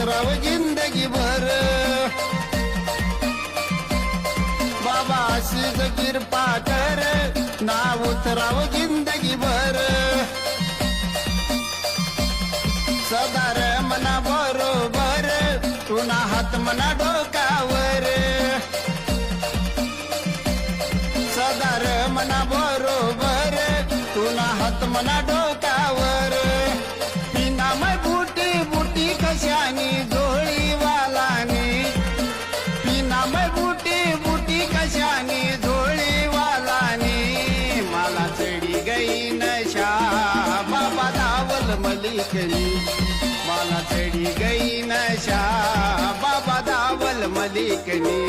उतराव जिंदगी भर बाबा अशीच कृपा कर नाव उतराव जिंदगी भर सदार मना बरोबर तुना हात मना डोकावर सदार मना बरोबर तुना हात मना डोकावर पिनामय बुटी बुटी कशानी झोळीवालानी पिनामय बुटी बुटी कशानी झोळीवालानी मला चढी गई नशा बाबा दावल मलिकनी मला चढी गई नशा बाबा दावल मलिकनी